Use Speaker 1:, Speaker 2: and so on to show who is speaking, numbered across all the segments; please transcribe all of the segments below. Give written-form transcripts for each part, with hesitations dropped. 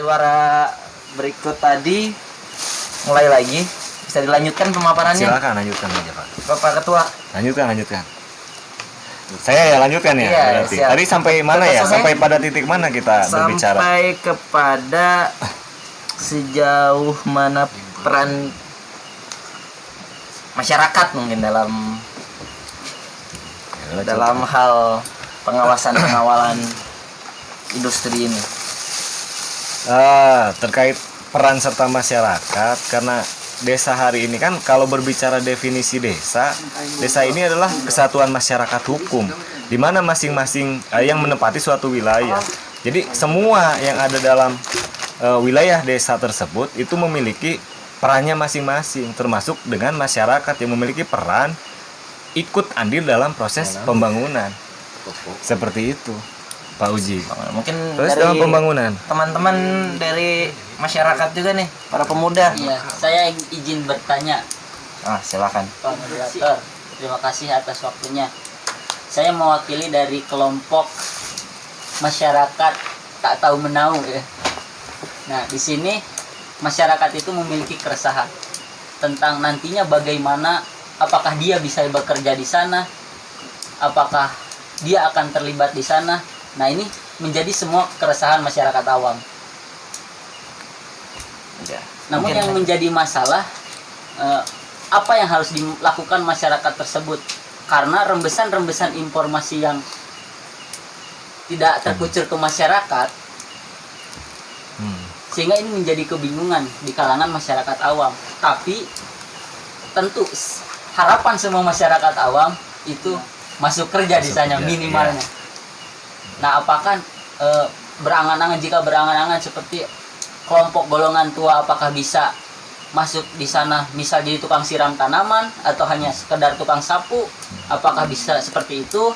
Speaker 1: suara berikut tadi mulai lagi. Bisa dilanjutkan pemaparannya?
Speaker 2: Silakan lanjutkan aja Pak.
Speaker 1: Bapak Ketua.
Speaker 2: Lanjutkan. Saya ya lanjutkan ya.
Speaker 1: Iya,
Speaker 2: berarti.
Speaker 1: siap.
Speaker 2: Tadi sampai mana ya?
Speaker 1: Selesai?
Speaker 2: Sampai pada titik mana kita berbicara?
Speaker 1: Sampai kepada sejauh mana peran masyarakat mungkin dalam hal pengawalan industri ini.
Speaker 2: Terkait peran serta masyarakat, karena desa hari ini kan kalau berbicara definisi desa ini adalah kesatuan masyarakat hukum di mana masing-masing yang menempati suatu wilayah. Jadi semua yang ada dalam wilayah desa tersebut itu memiliki perannya masing-masing, termasuk dengan masyarakat yang memiliki peran ikut andil dalam proses pembangunan. Seperti itu, Pak Uji.
Speaker 1: Mungkin
Speaker 2: Terus
Speaker 1: dari
Speaker 2: dalam pembangunan,
Speaker 1: teman-teman dari masyarakat juga nih, para pemuda.
Speaker 3: Iya, saya izin bertanya,
Speaker 1: Silakan.
Speaker 3: Pak Moderator. Terima kasih atas waktunya. Saya mewakili dari kelompok masyarakat tak tahu menau ya. Nah, di sini masyarakat itu memiliki keresahan tentang nantinya bagaimana, apakah dia bisa bekerja di sana, apakah dia akan terlibat di sana. Nah, ini menjadi semua keresahan masyarakat awam.
Speaker 1: Ya,
Speaker 3: Namun yang menjadi masalah, apa yang harus dilakukan masyarakat tersebut, karena rembesan-rembesan informasi yang tidak terkucur ke masyarakat, sehingga ini menjadi kebingungan di kalangan masyarakat awam. Tapi tentu harapan semua masyarakat awam itu masuk kerja di sana minimalnya. Nah, apakah jika berangan-angan seperti kelompok golongan tua, apakah bisa masuk di sana, misal jadi tukang siram tanaman atau hanya sekedar tukang sapu? Apakah bisa seperti itu?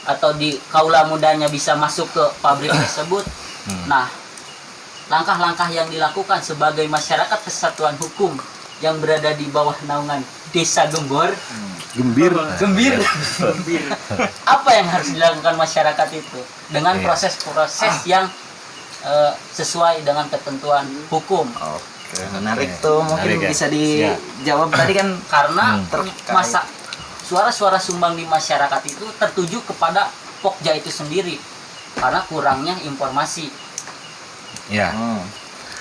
Speaker 3: Atau di kaula mudanya bisa masuk ke pabrik tersebut? Nah, langkah-langkah yang dilakukan sebagai masyarakat kesatuan hukum yang berada di bawah naungan Desa Gembor,
Speaker 2: gembir.
Speaker 3: apa yang harus dilakukan masyarakat itu dengan proses-proses yang sesuai dengan ketentuan hukum.
Speaker 1: Oke, menarik tuh, mungkin bisa dijawab tadi kan,
Speaker 3: Karena masa suara-suara sumbang di masyarakat itu tertuju kepada Pokja itu sendiri karena kurangnya informasi.
Speaker 2: Ya.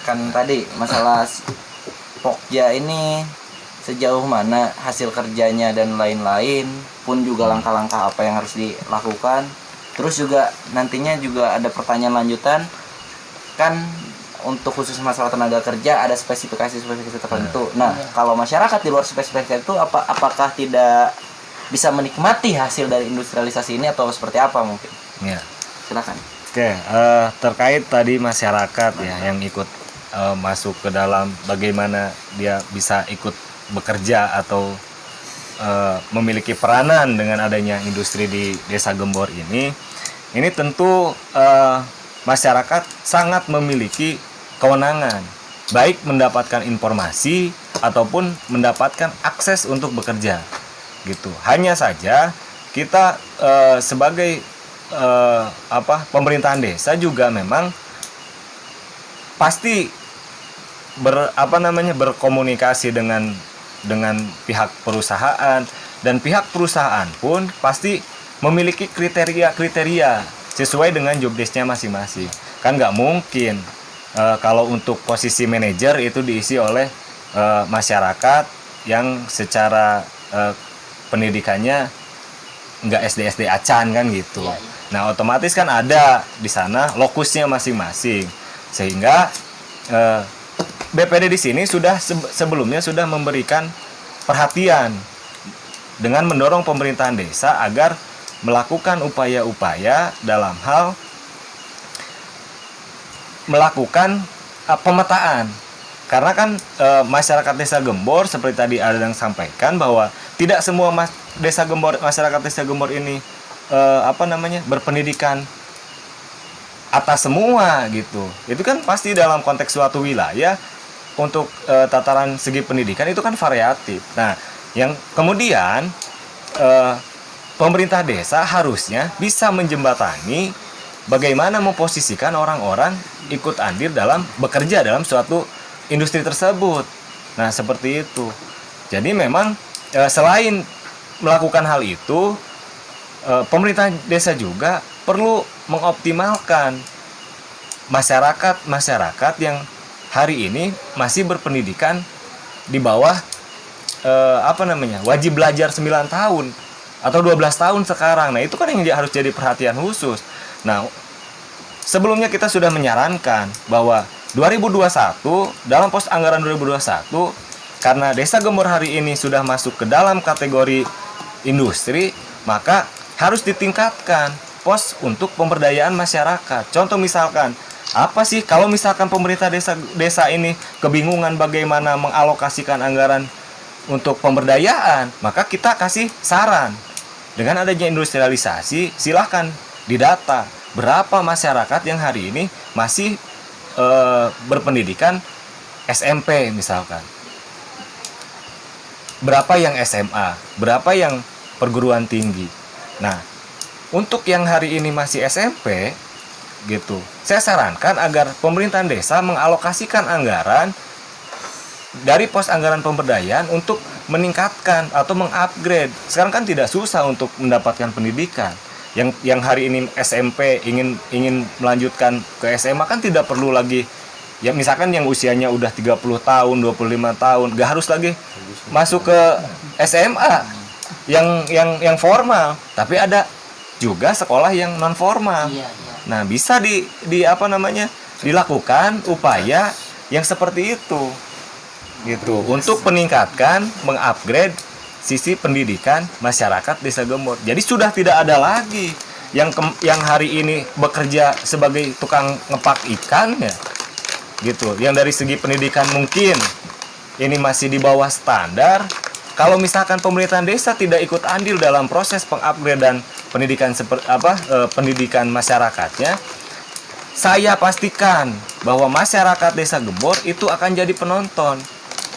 Speaker 1: Kan tadi masalah Pokja ini sejauh mana hasil kerjanya dan lain-lain, pun juga langkah-langkah apa yang harus dilakukan. Terus juga nantinya juga ada pertanyaan lanjutan, kan untuk khusus masalah tenaga kerja ada spesifikasi tertentu. Nah, kalau masyarakat di luar spesifikasi itu apakah tidak bisa menikmati hasil dari industrialisasi ini atau seperti apa mungkin?
Speaker 2: Ya.
Speaker 1: Silakan.
Speaker 2: Oke, terkait tadi masyarakat ya yang ikut masuk ke dalam bagaimana dia bisa ikut bekerja atau memiliki peranan dengan adanya industri di Desa Gembor ini tentu masyarakat sangat memiliki kewenangan, baik mendapatkan informasi ataupun mendapatkan akses untuk bekerja, gitu. Hanya saja kita sebagai pemerintahan desa juga memang pasti berkomunikasi dengan pihak perusahaan, dan pihak perusahaan pun pasti memiliki kriteria sesuai dengan job desk-nya masing-masing. Kan nggak mungkin kalau untuk posisi manajer itu diisi oleh masyarakat yang secara pendidikannya nggak SD acan kan gitu. Nah, otomatis kan ada di sana lokusnya masing-masing, sehingga BPD di sini sudah sebelumnya sudah memberikan perhatian dengan mendorong pemerintahan desa agar melakukan upaya-upaya dalam hal melakukan pemetaan. Karena kan masyarakat Desa Gembor seperti tadi ada yang sampaikan bahwa tidak semua masyarakat Desa Gembor ini berpendidikan atas semua gitu. Itu kan pasti dalam konteks suatu wilayah untuk tataran segi pendidikan itu kan variatif. Nah, yang kemudian pemerintah desa harusnya bisa menjembatani bagaimana memposisikan orang-orang ikut andil dalam bekerja dalam suatu industri tersebut. Nah, seperti itu. Jadi memang selain melakukan hal itu, pemerintah desa juga perlu mengoptimalkan masyarakat yang hari ini masih berpendidikan di bawah wajib belajar 9 tahun atau 12 tahun sekarang. Nah, itu kan yang harus jadi perhatian khusus. Nah, sebelumnya kita sudah menyarankan bahwa 2021 dalam pos anggaran 2021, karena Desa Gembor hari ini sudah masuk ke dalam kategori industri, maka harus ditingkatkan pos untuk pemberdayaan masyarakat. Contoh misalkan, apa sih kalau misalkan pemerintah desa ini kebingungan bagaimana mengalokasikan anggaran untuk pemberdayaan, maka kita kasih saran. Dengan adanya industrialisasi, silahkan didata berapa masyarakat yang hari ini masih berpendidikan SMP misalkan. Berapa yang SMA, berapa yang perguruan tinggi. Nah, untuk yang hari ini masih SMP gitu, saya sarankan agar pemerintahan desa mengalokasikan anggaran dari pos anggaran pemberdayaan untuk meningkatkan atau mengupgrade. Sekarang kan tidak susah untuk mendapatkan pendidikan. Yang hari ini SMP ingin melanjutkan ke SMA kan tidak perlu lagi, ya misalkan yang usianya udah 30 tahun, 25 tahun, gak harus lagi masuk ke SMA yang formal, tapi ada juga sekolah yang non formal.
Speaker 3: Iya.
Speaker 2: Nah, bisa dilakukan upaya yang seperti itu gitu untuk meningkatkan, mengupgrade sisi pendidikan masyarakat Desa Gembor. Jadi sudah tidak ada lagi yang hari ini bekerja sebagai tukang ngepak ikan ya gitu, yang dari segi pendidikan mungkin ini masih di bawah standar. Kalau misalkan pemerintahan desa tidak ikut andil dalam proses pengupgradean pendidikan masyarakatnya, saya pastikan bahwa masyarakat Desa Gembor itu akan jadi penonton.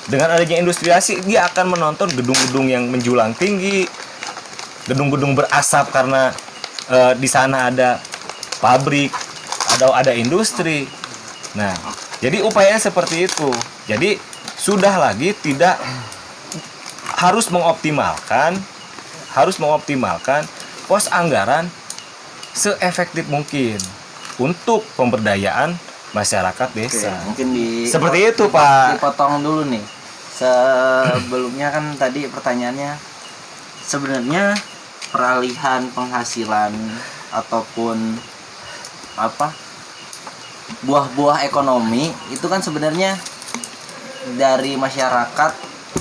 Speaker 2: Dengan adanya industriasi, dia akan menonton gedung-gedung yang menjulang tinggi, gedung-gedung berasap karena di sana ada pabrik, ada industri. Nah, jadi upayanya seperti itu. Jadi sudah lagi tidak harus mengoptimalkan pos anggaran seefektif mungkin untuk pemberdayaan masyarakat desa.
Speaker 1: Oke, mungkin
Speaker 2: seperti itu, Pak.
Speaker 1: Dipotong dulu nih. Sebelumnya kan tadi pertanyaannya sebenarnya peralihan penghasilan ataupun buah-buah ekonomi itu kan sebenarnya dari masyarakat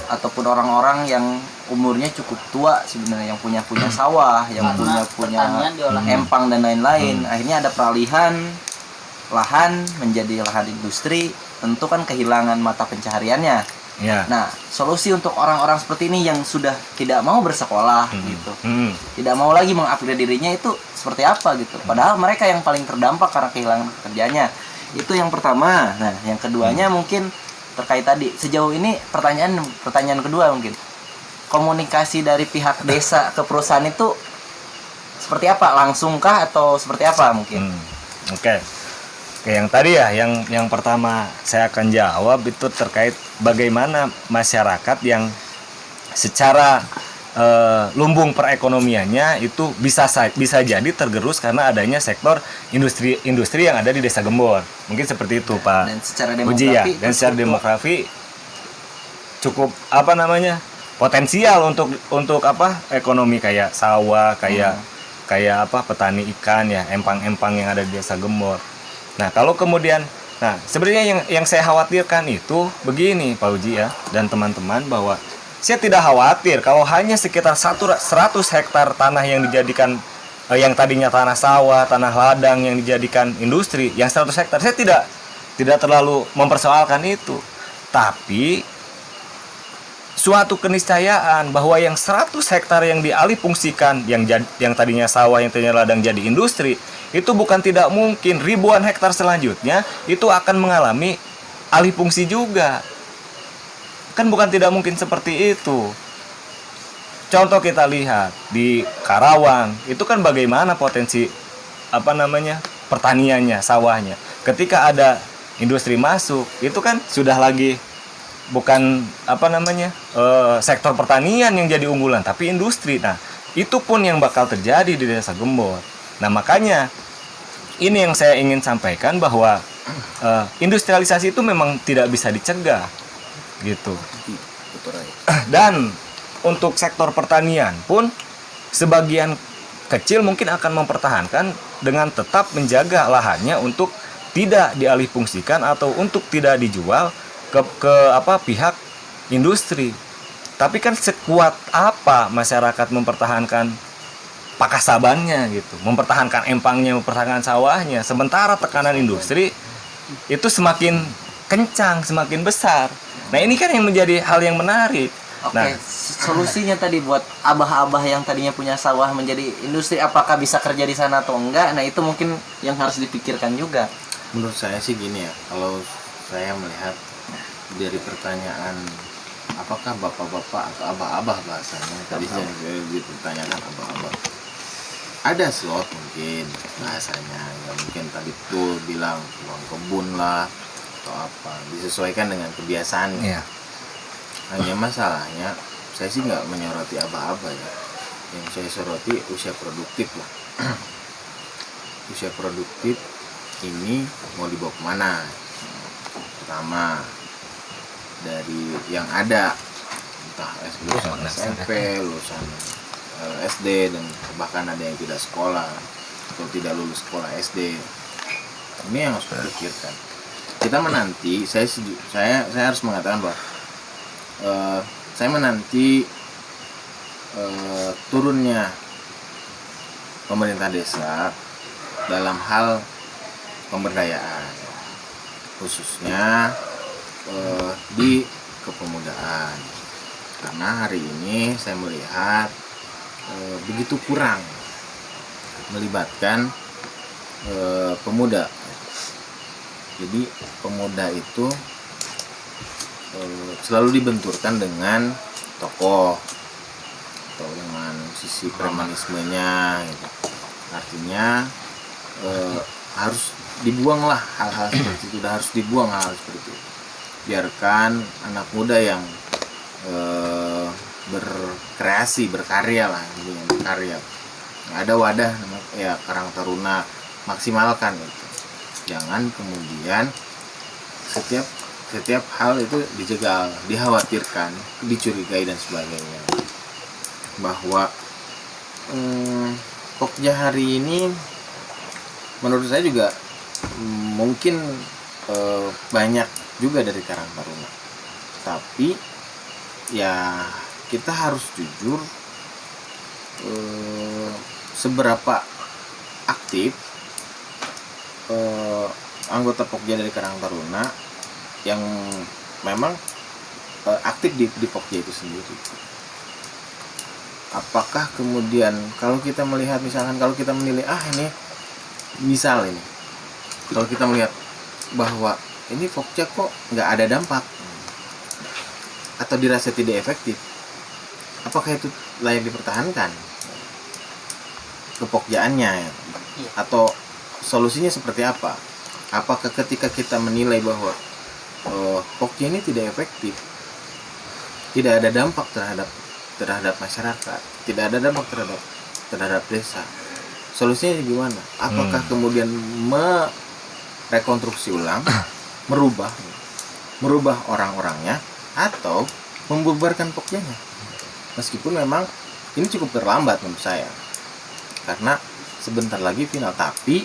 Speaker 1: ataupun orang-orang yang umurnya cukup tua sebenarnya, yang punya sawah, yang punya
Speaker 3: pertanian diolah.
Speaker 1: empang dan lain-lain. Akhirnya ada peralihan lahan menjadi lahan industri, tentu kan kehilangan mata pencahariannya.
Speaker 2: Ya.
Speaker 1: Nah, solusi untuk orang-orang seperti ini yang sudah tidak mau bersekolah gitu, tidak mau lagi mengupgrade dirinya, itu seperti apa gitu. Padahal mereka yang paling terdampak karena kehilangan pekerjaannya. Itu yang pertama. Nah, yang keduanya mungkin terkait tadi. Sejauh ini pertanyaan kedua mungkin, komunikasi dari pihak desa ke perusahaan itu seperti apa? Langsungkah atau seperti apa mungkin?
Speaker 2: Oke, yang tadi ya, yang pertama saya akan jawab itu terkait bagaimana masyarakat yang secara lumbung perekonomiannya itu bisa jadi tergerus karena adanya sektor industri yang ada di Desa Gembor. Mungkin seperti itu, Pak.
Speaker 1: Dan secara
Speaker 2: Uji ya, dan secara demografi cukup potensial untuk ekonomi kayak sawah, kayak petani ikan ya, empang-empang yang ada di Desa Gembor. Nah, kalau kemudian, sebenarnya yang saya khawatirkan itu begini, Pak Uji ya, dan teman-teman, bahwa saya tidak khawatir kalau hanya sekitar 100 hektar tanah yang dijadikan, yang tadinya tanah sawah, tanah ladang yang dijadikan industri, yang 100 hektar, saya tidak terlalu mempersoalkan itu. Tapi suatu keniscayaan bahwa yang 100 hektar yang dialihfungsikan, yang tadinya sawah, yang tadinya ladang jadi industri, itu bukan tidak mungkin ribuan hektar selanjutnya itu akan mengalami alih fungsi juga. Kan bukan tidak mungkin seperti itu. Contoh kita lihat di Karawang, itu kan bagaimana potensi pertaniannya, sawahnya. Ketika ada industri masuk, itu kan sudah lagi bukan sektor pertanian yang jadi unggulan, tapi industri. Nah, itu pun yang bakal terjadi di Desa Gembor. Nah, makanya ini yang saya ingin sampaikan bahwa industrialisasi itu memang tidak bisa dicegah, gitu. Dan untuk sektor pertanian pun sebagian kecil mungkin akan mempertahankan dengan tetap menjaga lahannya untuk tidak dialihfungsikan atau untuk tidak dijual ke pihak industri. Tapi kan sekuat apa masyarakat mempertahankan pakasabannya gitu, mempertahankan empangnya, mempertahankan sawahnya, sementara tekanan industri itu semakin kencang, semakin besar. Nah, ini kan yang menjadi hal yang menarik.
Speaker 1: Oke,
Speaker 2: Nah,
Speaker 1: solusinya tadi buat abah-abah yang tadinya punya sawah menjadi industri, apakah bisa kerja di sana atau enggak? Nah, itu mungkin yang harus dipikirkan juga.
Speaker 4: Menurut saya sih gini ya, kalau saya melihat dari pertanyaan apakah bapak-bapak atau abah-abah bahasanya, tadi saya dipertanyakan abah-abah, ada slot mungkin bahasanya, ya mungkin tadi tuh bilang uang kebun lah atau apa, disesuaikan dengan kebiasaan.
Speaker 2: iya.
Speaker 4: Hanya masalahnya saya sih nggak menyoroti abah-abah ya, yang saya soroti usia produktif lah. Usia produktif ini mau dibawa kemana? Pertama, dari yang ada, entah lulusan SMP, lulusan SD, dan bahkan ada yang tidak sekolah atau tidak lulus sekolah SD. Ini yang harus dipikirkan. Kita menanti, saya harus mengatakan bahwa saya menanti turunnya pemerintah desa dalam hal pemberdayaan, khususnya di kepemudaan, karena hari ini saya melihat begitu kurang melibatkan pemuda. Jadi pemuda itu selalu dibenturkan dengan tokoh atau dengan sisi premanismenya gitu. Artinya harus dibuanglah hal-hal seperti itu, harus dibuang hal seperti itu. Biarkan anak muda yang berkreasi, berkarya lah, berkarya. Ada wadah ya Karang Taruna, maksimalkan itu. Jangan kemudian setiap hal itu dijegal, dikhawatirkan, dicurigai dan sebagainya. Bahwa Pokja hari ini menurut saya juga mungkin banyak juga dari Karang Taruna. Tapi ya kita harus jujur, seberapa aktif anggota Pokja dari Karang Taruna yang memang aktif di Pokja itu sendiri. Apakah kemudian kalau kita melihat, misalkan kalau kita menilai ini misal ini, kalau kita melihat bahwa ini Pokja kok nggak ada dampak atau dirasa tidak efektif, apakah itu layak dipertahankan kepokjaannya ya? Atau solusinya seperti apa? Apakah ketika kita menilai bahwa Pokja ini tidak efektif, tidak ada dampak terhadap masyarakat, tidak ada dampak terhadap desa, solusinya gimana? Apakah kemudian merekonstruksi ulang, merubah orang-orangnya, atau membubarkan Pokjanya? Meskipun memang ini cukup terlambat menurut saya, karena sebentar lagi final. Tapi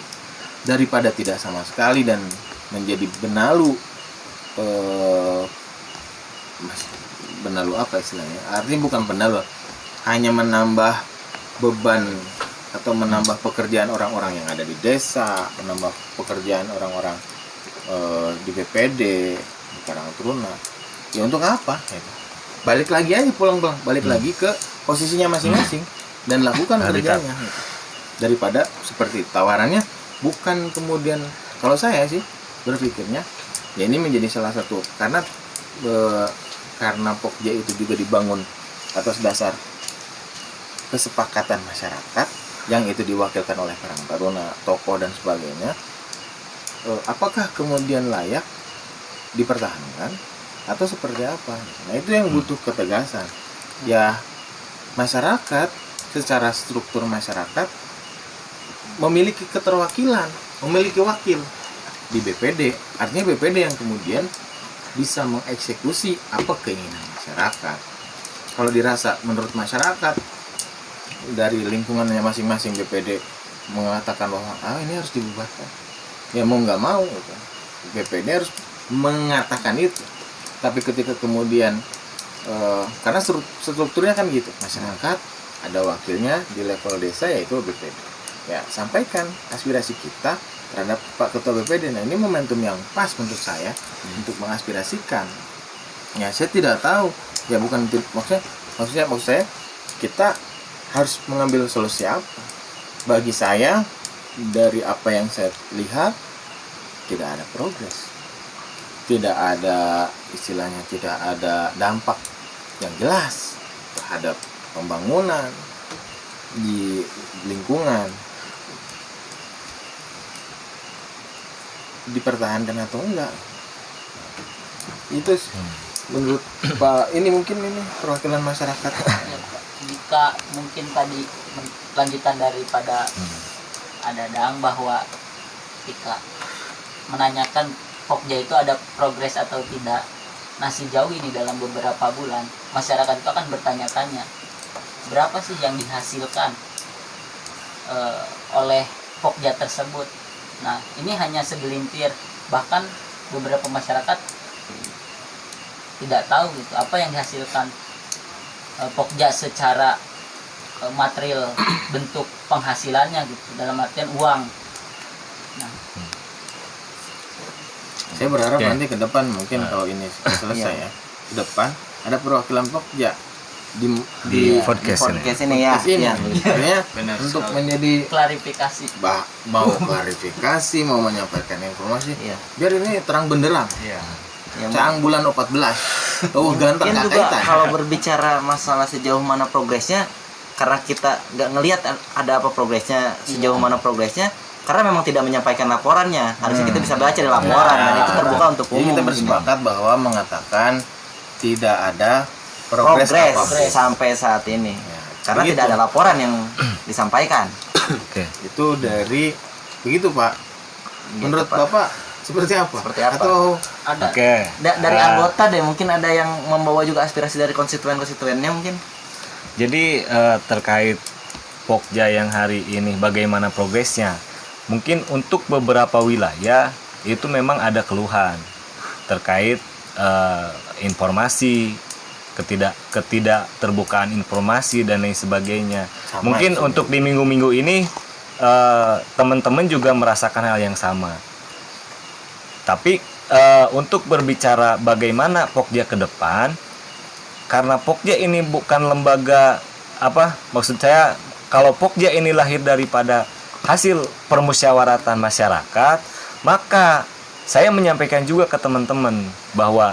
Speaker 4: daripada tidak sama sekali dan menjadi benalu apa istilahnya, artinya bukan benalu, hanya menambah beban atau menambah pekerjaan orang-orang yang ada di desa, menambah pekerjaan orang-orang di BPD, di Karang Taruna. Ya untuk apa? Balik lagi aja, balik lagi ke posisinya masing-masing dan lakukan kerjanya. Daripada seperti tawarannya, bukan kemudian, kalau saya sih berpikirnya ya ini menjadi salah satu, karena Pokja itu juga dibangun atas dasar kesepakatan masyarakat, yang itu diwakilkan oleh Karang Taruna, tokoh dan sebagainya, apakah kemudian layak dipertahankan atau seperti apa? Nah itu yang butuh ketegasan. Ya masyarakat secara struktur masyarakat memiliki keterwakilan, memiliki wakil di BPD. Artinya BPD yang kemudian bisa mengeksekusi apa keinginan masyarakat. Kalau dirasa menurut masyarakat dari lingkungannya masing-masing BPD mengatakan bahwa ini harus dibubarkan, ya mau nggak mau gitu. BPD harus mengatakan itu. Tapi ketika kemudian karena strukturnya kan gitu, masyarakat ada wakilnya di level desa yaitu BPD. Ya sampaikan aspirasi kita terhadap Pak Ketua BPD. Nah ini momentum yang pas menurut saya untuk mengaspirasikan. Ya saya tidak tahu, ya bukan maksud saya kita harus mengambil solusi apa. Bagi saya dari apa yang saya lihat tidak ada progres, tidak ada istilahnya, tidak ada dampak yang jelas terhadap pembangunan di lingkungan. Dipertahankan atau enggak, itu menurut Pak ini mungkin ini perwakilan masyarakat.
Speaker 3: Ya, Pak. Jika mungkin tadi lanjutan daripada ada Dang bahwa ketika menanyakan Pokja itu ada progres atau tidak, nah sejauh ini dalam beberapa bulan masyarakat itu akan bertanya-tanya berapa sih yang dihasilkan oleh Pokja tersebut. Nah ini hanya segelintir, bahkan beberapa masyarakat tidak tahu gitu apa yang dihasilkan Pokja secara material bentuk penghasilannya gitu, dalam artian uang. Nah,
Speaker 4: Saya berharap
Speaker 2: Oke.
Speaker 4: nanti ke depan mungkin kalau ini selesai ya, ke depan ada perwakilan Pokja
Speaker 2: Di
Speaker 1: Iya,
Speaker 2: podcast ini.
Speaker 1: podcast ini ya.
Speaker 4: podcast ini.
Speaker 1: Iya.
Speaker 4: Artinya
Speaker 5: Benar
Speaker 4: untuk
Speaker 5: sekali.
Speaker 4: menjadi
Speaker 3: klarifikasi.
Speaker 4: mau klarifikasi, mau menyampaikan informasi,
Speaker 1: Iya.
Speaker 4: biar ini terang benderang.
Speaker 5: Iya.
Speaker 1: Ya,
Speaker 4: Caang bulan 14. Oh ganteng
Speaker 1: mungkin
Speaker 4: gak
Speaker 1: juga
Speaker 4: kaitan.
Speaker 1: kalau berbicara masalah sejauh mana progresnya, karena kita nggak ngelihat ada apa progresnya, sejauh mana progresnya, karena memang tidak menyampaikan laporannya. Harusnya kita bisa baca di laporan dan itu terbuka untuk
Speaker 4: Jadi
Speaker 1: umum.
Speaker 4: kita bersepakat bahwa mengatakan tidak ada progres
Speaker 1: progres
Speaker 4: apapun.
Speaker 1: sampai saat ini,
Speaker 4: Ya,
Speaker 1: karena
Speaker 4: begitu.
Speaker 1: tidak ada laporan yang disampaikan.
Speaker 2: Oke.
Speaker 4: Itu dari begitu Pak. Menurut
Speaker 1: Pak.
Speaker 4: Bapak seperti apa?
Speaker 1: Seperti apa?
Speaker 4: Atau
Speaker 3: Ada
Speaker 2: Oke.
Speaker 1: Dari anggota deh, mungkin ada yang membawa juga aspirasi dari konstituennya mungkin.
Speaker 2: Jadi terkait Pokja yang hari ini bagaimana progresnya? Mungkin untuk beberapa wilayah itu memang ada keluhan terkait informasi, ketidakterbukaan informasi dan lain sebagainya.
Speaker 4: Sama
Speaker 2: Mungkin
Speaker 4: itu.
Speaker 2: untuk di minggu-minggu ini teman-teman juga merasakan hal yang sama. Tapi untuk berbicara bagaimana Pokja ke depan, karena Pokja ini bukan lembaga maksud saya kalau Pokja ini lahir daripada hasil permusyawaratan masyarakat, maka saya menyampaikan juga ke teman-teman bahwa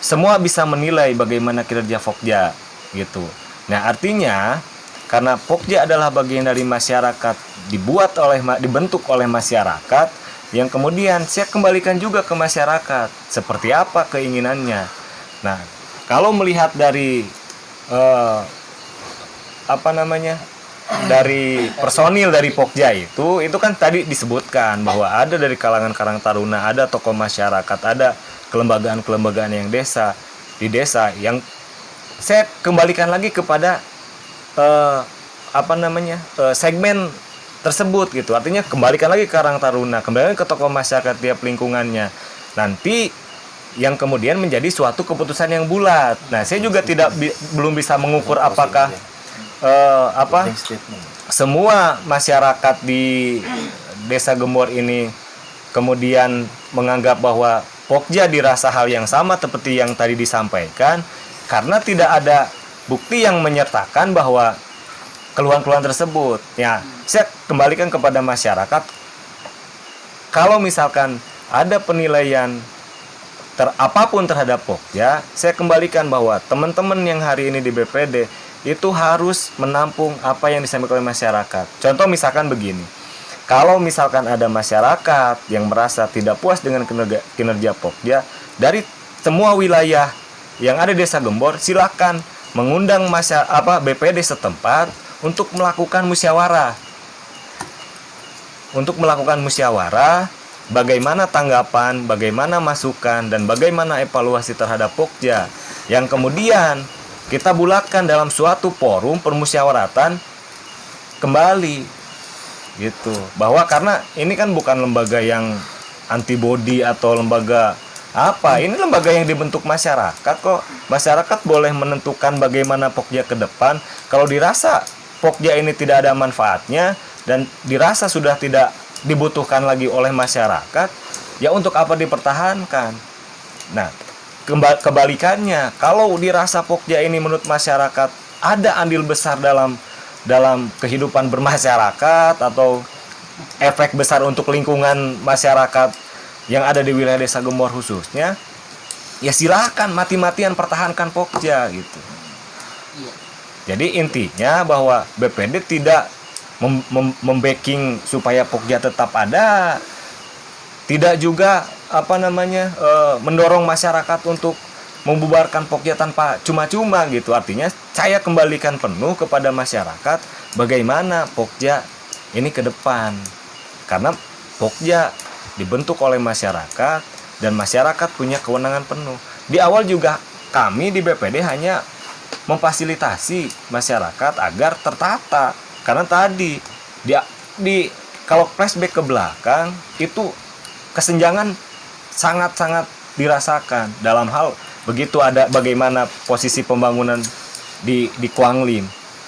Speaker 2: semua bisa menilai bagaimana kinerja Pokja gitu. Nah, artinya karena Pokja adalah bagian dari masyarakat, dibentuk oleh masyarakat, yang kemudian saya kembalikan juga ke masyarakat seperti apa keinginannya. Nah, kalau melihat dari dari personil dari Pokja itu kan tadi disebutkan bahwa ada dari kalangan Karang Taruna, ada tokoh masyarakat, ada kelembagaan-kelembagaan yang di desa yang saya kembalikan lagi kepada segmen tersebut gitu. Artinya kembalikan lagi ke Karang Taruna, kembalikan ke tokoh masyarakat tiap lingkungannya. Nanti yang kemudian menjadi suatu keputusan yang bulat. Nah, saya juga belum bisa mengukur apakah
Speaker 4: closing statement.
Speaker 2: semua masyarakat di Desa Gembor ini kemudian menganggap bahwa Pokja dirasa hal yang sama seperti yang tadi disampaikan, karena tidak ada bukti yang menyertakan bahwa keluhan-keluhan tersebut. Ya, saya kembalikan kepada masyarakat. Kalau misalkan ada penilaian apapun terhadap Pokja, saya kembalikan bahwa teman-teman yang hari ini di BPD itu harus menampung apa yang disampaikan oleh masyarakat. Contoh misalkan begini, kalau misalkan ada masyarakat yang merasa tidak puas dengan kinerja Pokja dari semua wilayah yang ada di Desa Gembor, silakan mengundang BPD setempat untuk melakukan musyawarah. Untuk melakukan musyawarah, bagaimana tanggapan, bagaimana masukan, dan bagaimana evaluasi terhadap Pokja. Yang kemudian kita bulatkan dalam suatu forum permusyawaratan kembali. Gitu. Bahwa karena ini kan bukan lembaga yang antibody atau lembaga apa, ini lembaga yang dibentuk masyarakat kok. Masyarakat boleh menentukan bagaimana Pokja ke depan. Kalau dirasa Pokja ini tidak ada manfaatnya dan dirasa sudah tidak dibutuhkan lagi oleh masyarakat, ya untuk apa dipertahankan? Nah, kebalikannya, kalau dirasa Pokja ini menurut masyarakat ada andil besar dalam kehidupan bermasyarakat atau efek besar untuk lingkungan masyarakat yang ada di wilayah Desa Gembor khususnya, ya silakan mati-matian pertahankan Pokja gitu.
Speaker 3: Iya.
Speaker 2: Jadi intinya bahwa BPD tidak membacking supaya Pokja tetap ada, tidak juga mendorong masyarakat untuk membubarkan Pokja tanpa cuma-cuma gitu. Artinya saya kembalikan penuh kepada masyarakat bagaimana Pokja ini ke depan, karena Pokja dibentuk oleh masyarakat dan masyarakat punya kewenangan penuh. Di awal juga kami di BPD hanya memfasilitasi masyarakat agar tertata, karena tadi kalau flashback ke belakang itu kesenjangan sangat-sangat dirasakan dalam hal begitu ada bagaimana posisi pembangunan di Kuanglim.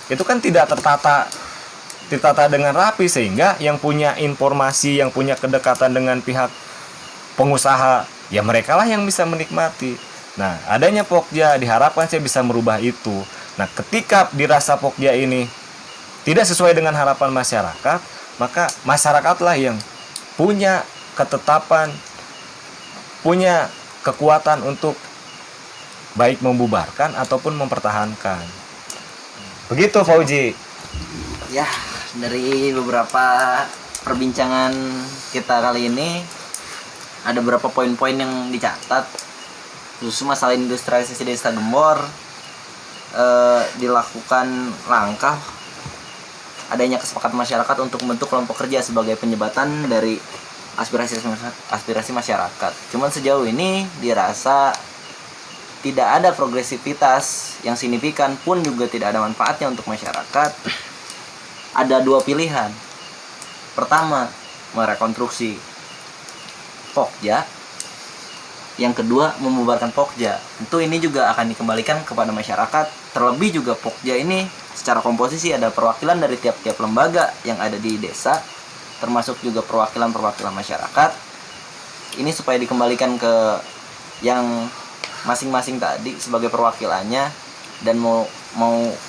Speaker 2: Itu kan tidak tertata dengan rapi, sehingga yang punya informasi, yang punya kedekatan dengan pihak pengusaha, ya mereka lah yang bisa menikmati. Nah, adanya Pokja diharapkan saya bisa merubah itu. Nah, ketika dirasa Pokja ini tidak sesuai dengan harapan masyarakat, maka masyarakatlah yang punya ketetapan, punya kekuatan untuk baik membubarkan ataupun mempertahankan. Begitu Fauji.
Speaker 1: Ya, dari beberapa perbincangan kita kali ini ada beberapa poin-poin yang dicatat, khusus masalah industrialisasi Desa Gembor. Dilakukan langkah adanya kesepakatan masyarakat untuk membentuk kelompok kerja sebagai penyebatan dari aspirasi masyarakat. Cuman sejauh ini dirasa tidak ada progresivitas yang signifikan, pun juga tidak ada manfaatnya untuk masyarakat. Ada dua pilihan. Pertama, merekonstruksi Pokja. Yang kedua, membubarkan Pokja. Tentu ini juga akan dikembalikan kepada masyarakat. Terlebih juga Pokja ini secara komposisi ada perwakilan dari tiap-tiap lembaga yang ada di desa, termasuk juga perwakilan masyarakat. Ini supaya dikembalikan ke yang masing-masing tadi sebagai perwakilannya, dan mau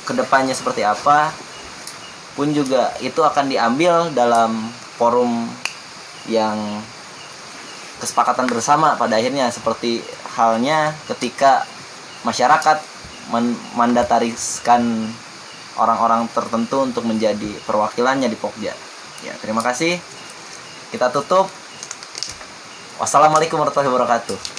Speaker 1: kedepannya seperti apa pun juga itu akan diambil dalam forum yang kesepakatan bersama pada akhirnya, seperti halnya ketika masyarakat mandatariskan orang-orang tertentu untuk menjadi perwakilannya di Pokja. Ya, terima kasih. Kita tutup. Wassalamualaikum warahmatullahi wabarakatuh.